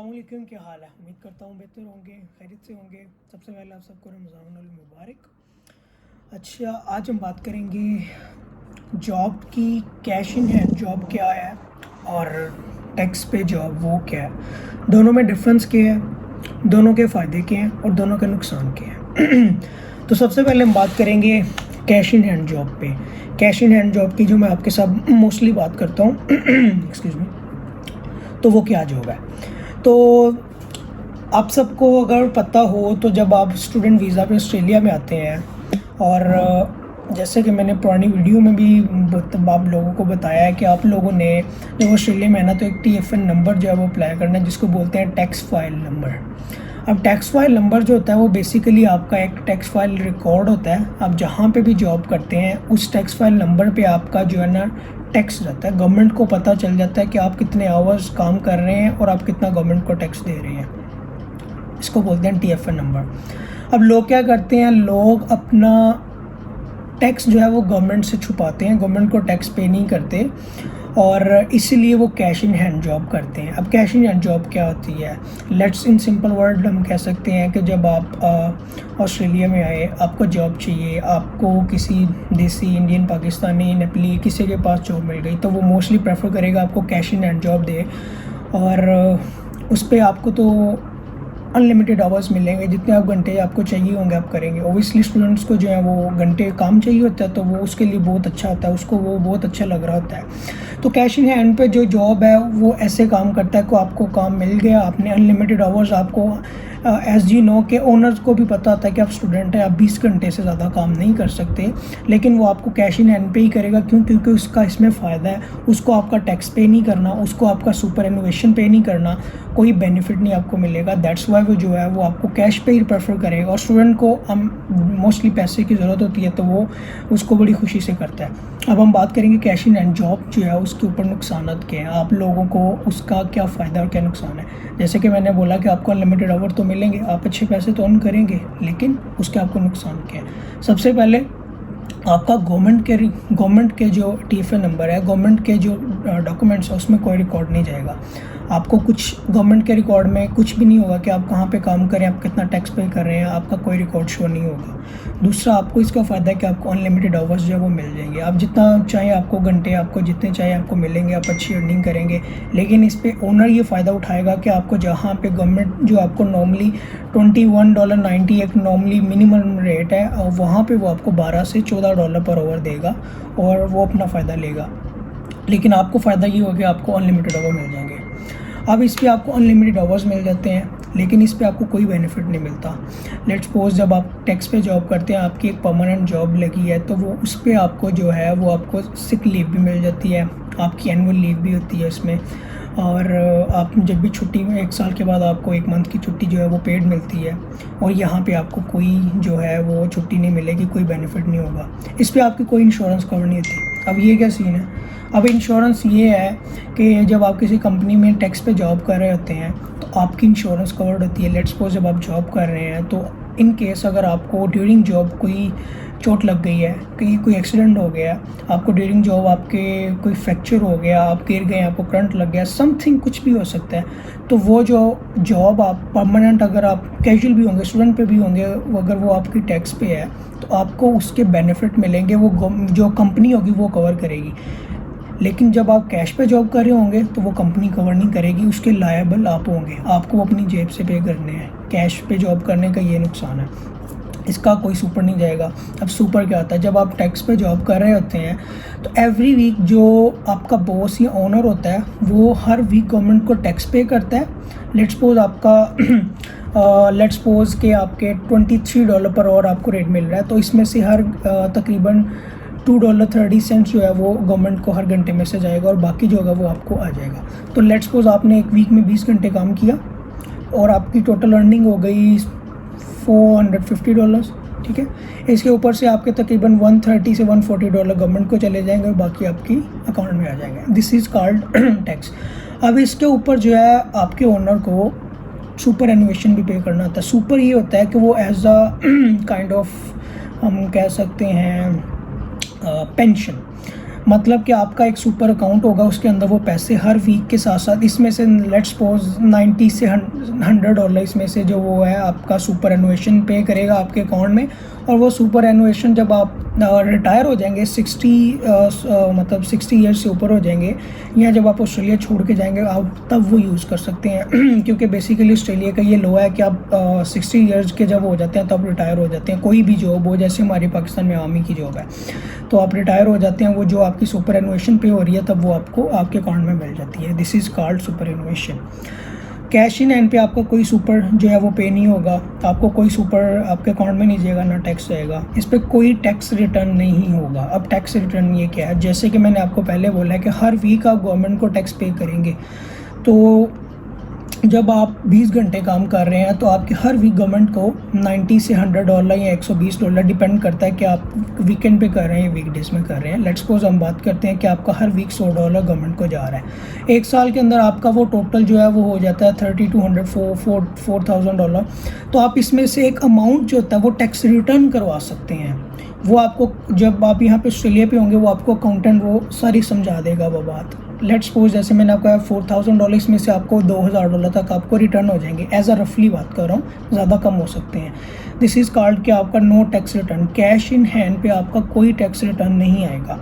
अस्सलामुअलैकुम, क्या हाल है। उम्मीद करता हूँ बेहतर होंगे, खैरियत से होंगे। सबसे पहले आप सबको रमज़ानुल मुबारक। अच्छा, आज हम बात करेंगे जॉब की। कैश इन हैंड जॉब क्या है और टैक्स पे जॉब वो क्या है, दोनों में डिफरेंस क्या है, दोनों के फ़ायदे क्या हैं और दोनों के नुकसान क्या हैं। तो सबसे पहले हम बात करेंगे कैश इन हैंड जॉब पे। कैश इन हैंड जॉब की जो मैं आपके साथ मोस्टली बात करता हूँ एक्सक्यूज़ मी, तो वो क्या जॉब है। तो आप सबको अगर पता हो तो जब आप स्टूडेंट वीज़ा पे ऑस्ट्रेलिया में आते हैं, और जैसे कि मैंने पुरानी वीडियो में भी आप लोगों को बताया है कि आप लोगों ने जब ऑस्ट्रेलिया में आना तो एक TFN नंबर जो है वो अप्लाई करना है, जिसको बोलते हैं टैक्स फाइल नंबर। अब टैक्स फाइल नंबर जो होता है वो बेसिकली आपका एक टैक्स फाइल रिकॉर्ड होता है। आप जहाँ पे भी जॉब करते हैं उस टैक्स फाइल नंबर पे आपका जो है ना टैक्स जाता है। गवर्नमेंट को पता चल जाता है कि आप कितने आवर्स काम कर रहे हैं और आप कितना गवर्नमेंट को टैक्स दे रहे हैं। इसको बोलते हैं TFN नंबर। अब लोग क्या करते हैं, लोग अपना टैक्स जो है वो गवर्नमेंट से छुपाते हैं, गवर्नमेंट को टैक्स पे नहीं करते, और इसीलिए वो कैश इन हैंड जॉब करते हैं। अब कैश इन हैंड जॉब क्या होती है, लेट्स इन सिंपल वर्ड हम कह सकते हैं कि जब आप ऑस्ट्रेलिया में आए, आपको जॉब चाहिए, आपको किसी देसी इंडियन पाकिस्तानी नेपाली किसी के पास जॉब मिल गई, तो वो मोस्टली प्रेफर करेगा आपको कैश इन हैंड जॉब दे, और उस पर आपको तो अनलिमिटेड आवर्स मिलेंगे, जितने आप घंटे आपको चाहिए होंगे आप करेंगे। ओबियसली स्टूडेंट्स को जो है वो घंटे काम चाहिए होता है, तो वो उसके लिए बहुत अच्छा होता है, उसको वो बहुत अच्छा लग रहा होता है। तो कैश इन हैंड पे जो जॉब है वो ऐसे काम करता है कि आपको काम मिल गया, आपने अनलिमिटेड आवर्स, आपको SG9 के ओनर्स को भी पता होता है कि आप स्टूडेंट हैं, आप 20 घंटे से ज़्यादा काम नहीं कर सकते, लेकिन वो आपको कैश इन हैंड पे ही करेगा। क्यों? क्योंकि उसका इसमें फ़ायदा है, उसको आपका टैक्स पे नहीं करना, उसको आपका सुपर एनुवेशन पे नहीं करना, कोई बेनिफिट नहीं आपको मिलेगा। दैट्स वाई वो जो है वो आपको कैश पे ही प्रेफर करेगा। और स्टूडेंट को हम मोस्टली पैसे की ज़रूरत होती है, तो वो उसको बड़ी खुशी से करता है। अब हम बात करेंगे कैश इन हैंड जॉब जो है उसके ऊपर नुकसान क्या हैं, आप लोगों को उसका क्या फ़ायदा और क्या नुकसान है। जैसे कि मैंने बोला कि आपको अनलिमिटेड आवर तो मिलेंगे, आप अच्छे पैसे तो अर्न करेंगे, लेकिन उसके आपको नुकसान क्या है। सबसे पहले आपका गवर्नमेंट के जो TFN नंबर है, गवर्नमेंट के जो डॉक्यूमेंट्स है उसमें कोई रिकॉर्ड नहीं जाएगा। आपको कुछ गवर्नमेंट के रिकॉर्ड में कुछ भी नहीं होगा कि आप कहाँ पे काम करें, आप कितना टैक्स पे कर रहे हैं, आपका कोई रिकॉर्ड शो नहीं होगा। दूसरा, आपको इसका फ़ायदा है कि आपको अनलिमिटेड आवर्स जो है वो मिल जाएंगे, आप जितना चाहें आपको घंटे, आपको जितने चाहें आपको मिलेंगे, आप अच्छी अर्निंग करेंगे। लेकिन इस पर ओनर ये फ़ायदा उठाएगा कि आपको जहाँ पे गवर्नमेंट जो आपको नॉर्मली $21.90 एक नॉर्मली मिनिमम रेट है, और वहाँ पे वो आपको $12 से $14 पर आवर देगा और वो अपना फ़ायदा लेगा। लेकिन आपको फ़ायदा ये होगा कि आपको अनलिमिटेड आवर मिल जाएंगे। अब इस पे आपको अनलिमिटेड आवर्स मिल जाते हैं, लेकिन इस पे आपको कोई बेनिफिट नहीं मिलता। लेट्स सपोज जब आप टैक्स पे जॉब करते हैं, आपकी एक परमानेंट जॉब लगी है, तो वो उस पर आपको जो है वो आपको सिक लीव भी मिल जाती है, आपकी एनुअल लीव भी होती है इसमें, और आप जब भी छुट्टी में 1 साल के बाद आपको 1 मंथ की छुट्टी जो है वो पेड मिलती है। और यहाँ पे आपको कोई जो है वो छुट्टी नहीं मिलेगी, कोई बेनिफिट नहीं होगा। इस पे आपकी कोई इंश्योरेंस कवर नहीं होती। अब ये क्या सीन है, अब इंश्योरेंस ये है कि जब आप किसी कंपनी में टैक्स पे जॉब कर रहे होते हैं तो आपकी इंश्योरेंस कवर्ड होती है। लेट्स सपोज जब आप जॉब कर रहे हैं तो इन केस अगर आपको ड्यूरिंग जॉब कोई चोट लग गई है, कहीं कोई एक्सीडेंट हो गया, आपको ड्यूरिंग जॉब आपके कोई फ्रैक्चर हो गया, आप गिर गए, आपको करंट लग गया, समथिंग कुछ भी हो सकता है, तो वो जो जॉब आप परमानेंट, अगर आप कैजुअल भी होंगे, स्टूडेंट पे भी होंगे, अगर वो आपकी टैक्स पे है तो आपको उसके बेनिफिट मिलेंगे, वो जो कंपनी होगी वो कवर करेगी। लेकिन जब आप कैश पे जॉब कर रहे होंगे तो वो कंपनी कवर नहीं करेगी, उसके लायबल आप होंगे, आपको अपनी जेब से पे करने हैं। कैश पे जॉब करने का ये नुकसान है, इसका कोई सुपर नहीं जाएगा। अब सुपर क्या होता है, जब आप टैक्स पे जॉब कर रहे होते हैं तो एवरी वीक जो आपका बॉस या ओनर होता है वो हर वीक गवर्नमेंट को टैक्स पे करता है। लेट्स सपोज आपका लेट्स सपोज कि आपके $23 पर आवर आपको रेट मिल रहा है, तो इसमें से हर तकरीबन $2.30 जो है वो गवर्नमेंट को हर घंटे में से जाएगा, और बाकी जो होगा वो आपको आ जाएगा। तो लेट्स सपोज आपने एक वीक में 20 घंटे काम किया और आपकी टोटल अर्निंग हो गई $450, ठीक है। इसके ऊपर से आपके तकरीबन $130 से $140 गवर्नमेंट को चले जाएंगे और बाकी आपकी अकाउंट में आ जाएंगे। This is called tax. अब इसके ऊपर जो है आपके ओनर को सुपर एनुवेशन भी पे करना होता है। सुपर ये होता है कि वो एज अ काइंड ऑफ हम कह सकते हैं पेंशन। मतलब कि आपका एक सुपर अकाउंट होगा, उसके अंदर वो पैसे हर वीक के साथ साथ इसमें से लेट्स सपोज 90 से $100 इसमें से जो वो है आपका सुपर एनुएशन पे करेगा आपके अकाउंट में। और वो सुपर एनुएशन जब आप रिटायर हो जाएंगे 60 ईयर्स से ऊपर हो जाएंगे, या जब आप ऑस्ट्रेलिया छोड़ के जाएंगे आप तब वो यूज़ कर सकते हैं क्योंकि बेसिकली ऑस्ट्रेलिया का ये लॉ है कि आप 60 ईयर्स के जब हो जाते हैं तब रिटायर हो जाते हैं। कोई भी जॉब हो, जैसे हमारी पाकिस्तान में आर्मी की जॉब है, तो आप रिटायर हो जाते हैं, वो जो आपकी सुपर एनुएशन पे हो रही है तब वो आपको आपके अकाउंट में मिल जाती है। This is called superannuation. Cash in hand पे आपका कोई सुपर जो है वो पे नहीं होगा, आपको कोई सुपर आपके अकाउंट में नहीं जाएगा, ना टैक्स जाएगा, इस पर कोई टैक्स रिटर्न नहीं होगा। अब टैक्स रिटर्न ये क्या है, जैसे कि मैंने आपको पहले बोला है कि हर वीक आप गवर्नमेंट को टैक्स पे करेंगे। तो जब आप 20 घंटे काम कर रहे हैं तो आपके हर वीक गवर्नमेंट को 90 से $100 या $120 डिपेंड करता है कि आप वीकेंड पे कर रहे हैं या वीकडेज में कर रहे हैं। लेट्स सपोज हम बात करते हैं कि आपका हर वीक $100 गवर्नमेंट को जा रहा है। एक साल के अंदर आपका वो टोटल जो है वो हो जाता है 4,000 तो आप इसमें से एक अमाउंट जो होता है वो टैक्स रिटर्न करवा सकते हैं। वो आपको जब आप यहाँ पे ऑस्ट्रेलिया पे होंगे वो आपको अकाउंटेंट वो सारी समझा देगा वो बात। लेट्स सपोज जैसे मैंने आपको $4,000 में से आपको $2,000 तक आपको रिटर्न हो जाएंगे, एज अ रफली बात कर रहा हूँ, ज़्यादा कम हो सकते हैं। दिस इज़ कॉल्ड कि आपका no tax return. Cash in hand पे आपका कोई टैक्स रिटर्न नहीं आएगा।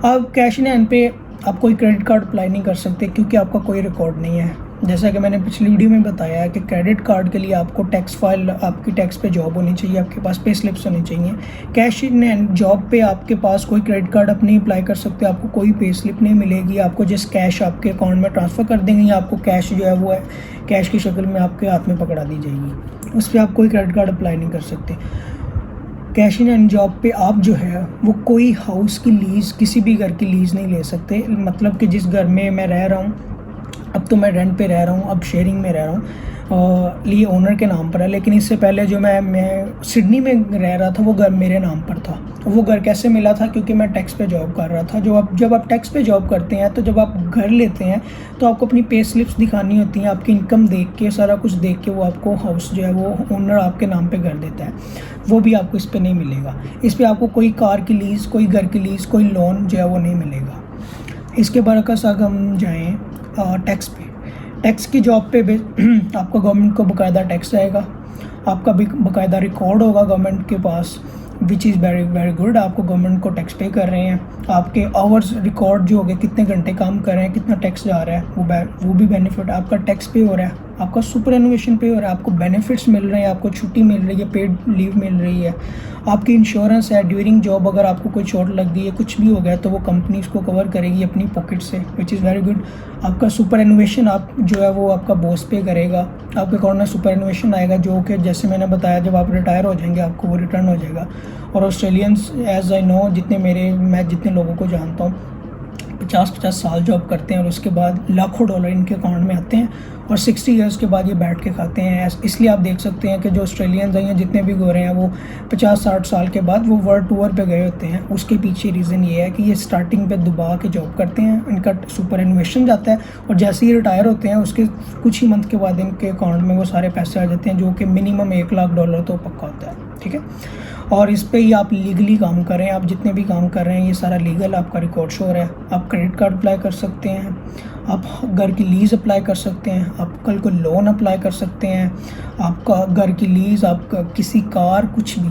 अब कैश इन हैंड पे आप कोई क्रेडिट कार्ड अप्लाई नहीं कर सकते क्योंकि आपका कोई रिकॉर्ड नहीं है। जैसा कि मैंने पिछली वीडियो में बताया है कि क्रेडिट कार्ड के लिए आपको टैक्स फाइल, आपकी टैक्स पे जॉब होनी चाहिए, आपके पास पे स्लिप्स होनी चाहिए। कैश इन हैंड जॉब पे आपके पास कोई क्रेडिट कार्ड आप नहीं अप्लाई कर सकते, आपको कोई पे स्लिप नहीं मिलेगी, आपको जिस कैश आपके अकाउंट में ट्रांसफ़र कर देंगे या आपको कैश जो है वो है कैश की शक्ल में आपके हाथ में पकड़ा दी जाएगी, उस पर आप कोई क्रेडिट कार्ड अप्लाई नहीं कर सकते। कैश इन हैंड जॉब पे आप जो है वो कोई हाउस की लीज़, किसी भी घर की लीज़ नहीं ले सकते। मतलब कि जिस घर में मैं रह रहा हूँ, अब तो मैं रेंट पे रह रहा हूँ, अब शेयरिंग में रह रहा हूँ, ये ओनर के नाम पर है, लेकिन इससे पहले जो मैं सिडनी में रह रहा था वो घर मेरे नाम पर था। वो घर कैसे मिला था, क्योंकि मैं टैक्स पे जॉब कर रहा था। जब आप टैक्स पे जॉब करते हैं तो जब आप घर लेते हैं तो आपको अपनी पे स्लिप्स दिखानी होती हैं, आपकी इनकम देख के, सारा कुछ देख के वो आपको हाउस जो है वो ओनर आपके नाम पे कर देता है। वो भी आपको इस पर नहीं मिलेगा। इस पर आपको कोई कार की लीज़, कोई घर की लीज़, कोई लोन जो है वो नहीं मिलेगा। इसके बरकस अगर हम जाएँ टैक्स पे, टैक्स की जॉब पे आपको गवर्नमेंट को बाकायदा टैक्स आएगा, आपका भी बाकायदा रिकॉर्ड होगा गवर्नमेंट के पास, which is very very good. आपको गवर्नमेंट को टैक्स पे कर रहे हैं, आपके आवर्स रिकॉर्ड जो हो गए, कितने घंटे काम कर रहे हैं, कितना टैक्स जा रहा है, वो भी बेनिफिट, आपका टैक्स पे हो रहा है, आपका सुपर एनुएशन पे हो रहा है, आपको बेनिफिट्स मिल रहे हैं, आपको छुट्टी मिल रही है, पेड लीव मिल रही है, आपकी इंश्योरेंस है ड्यूरिंग जॉब, अगर आपको कोई चोट लग गई है, कुछ भी हो गया तो वो कंपनी इसको कवर करेगी अपनी पॉकेट से, विच इज़ वेरी गुड। आपका सुपर एनुएशन आप जो है वो आपका बॉस पे करेगा, आपके अकाउंट में सुपर एनुएशन आएगा, जो कि जैसे मैंने बताया जब आप रिटायर हो जाएंगे आपको वो रिटर्न हो जाएगा। और ऑस्ट्रेलियंस एज आई नो, मैं जितने लोगों को जानता हूँ 50-50 साल जॉब करते हैं और उसके बाद लाखों डॉलर इनके अकाउंट में आते हैं और 60 इयर्स के बाद ये बैठ के खाते हैं। इसलिए आप देख सकते हैं कि जो ऑस्ट्रेलियंस हैं जितने भी गोरे हैं वो 50-60 साल के बाद वो वर्ल्ड टूर पे गए होते हैं। उसके पीछे रीज़न ये है कि ये स्टार्टिंग पे दबा के जॉब करते हैं, इनका सुपर एनुएशन जाता है और जैसे ही रिटायर होते हैं उसके कुछ ही मंथ के बाद इनके अकाउंट में वो सारे पैसे आ जाते हैं, जो कि मिनिमम $1 लाख तो पक्का होता है, ठीक है। और इस पे ही आप लीगली काम कर रहे हैं, आप जितने भी काम कर रहे हैं ये सारा लीगल आपका रिकॉर्ड शो हो रहा है। आप क्रेडिट कार्ड अप्लाई कर सकते हैं, आप घर की लीज़ अप्लाई कर सकते हैं, आप कल को लोन अप्लाई कर सकते हैं, आपका घर की लीज़, आपका किसी कार, कुछ भी।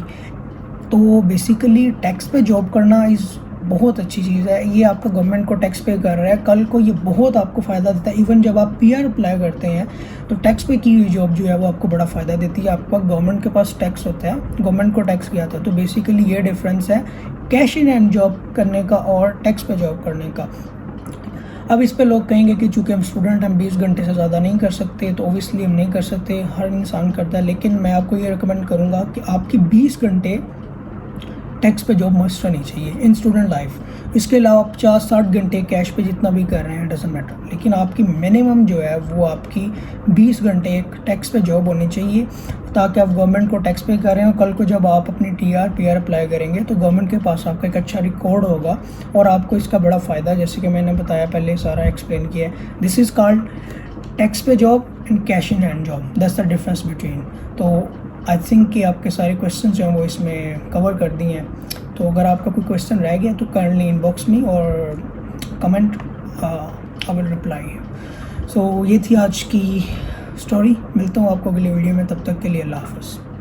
तो बेसिकली टैक्स पे जॉब करना इज़ बहुत अच्छी चीज़ है। ये आपका गवर्नमेंट को टैक्स पे कर रहा है, कल को ये बहुत आपको फ़ायदा देता है। इवन जब आप PR अप्लाई करते हैं तो टैक्स पे की हुई जॉब जो है वो आपको बड़ा फ़ायदा देती है। आपका गवर्नमेंट के पास टैक्स होता है, गवर्नमेंट को टैक्स किया था। तो बेसिकली ये डिफरेंस है कैश इन हैंड जॉब करने का और टैक्स पे जॉब करने का। अब इस पे लोग कहेंगे कि चूँकि हम स्टूडेंट, हम 20 घंटे से ज़्यादा नहीं कर सकते, तो ओबियसली हम नहीं कर सकते, हर इंसान करता है। लेकिन मैं आपको ये रिकमेंड करूँगा कि आपकी 20 घंटे टैक्स पे जॉब मस्ट होनी चाहिए इन स्टूडेंट लाइफ। इसके अलावा आप 50-60 घंटे कैश पे जितना भी कर रहे हैं डजंट मैटर, लेकिन आपकी मिनिमम जो है वो आपकी 20 घंटे एक टैक्स पे जॉब होनी चाहिए, ताकि आप गवर्नमेंट को टैक्स पे कर रहे हो। कल को जब आप अपनी PR अप्लाई करेंगे तो गवर्नमेंट के पास आपका एक अच्छा रिकॉर्ड होगा और आपको इसका बड़ा फ़ायदा, जैसे कि मैंने बताया पहले सारा एक्सप्लेन किया है। दिस इज़ कॉल्ड टैक्स पे job and cash in hand job, that's the difference between. तो आई थिंक कि आपके सारे क्वेश्चन जो हैं वो इसमें कवर कर दिए हैं। तो अगर आपका कोई क्वेश्चन रह गया तो काइंडली इनबॉक्स में और कमेंट, आई विल रिप्लाई। सो ये थी आज की स्टोरी। मिलता हूँ आपको अगली वीडियो में, तब तक के लिए अल्लाह हाफ़िज़।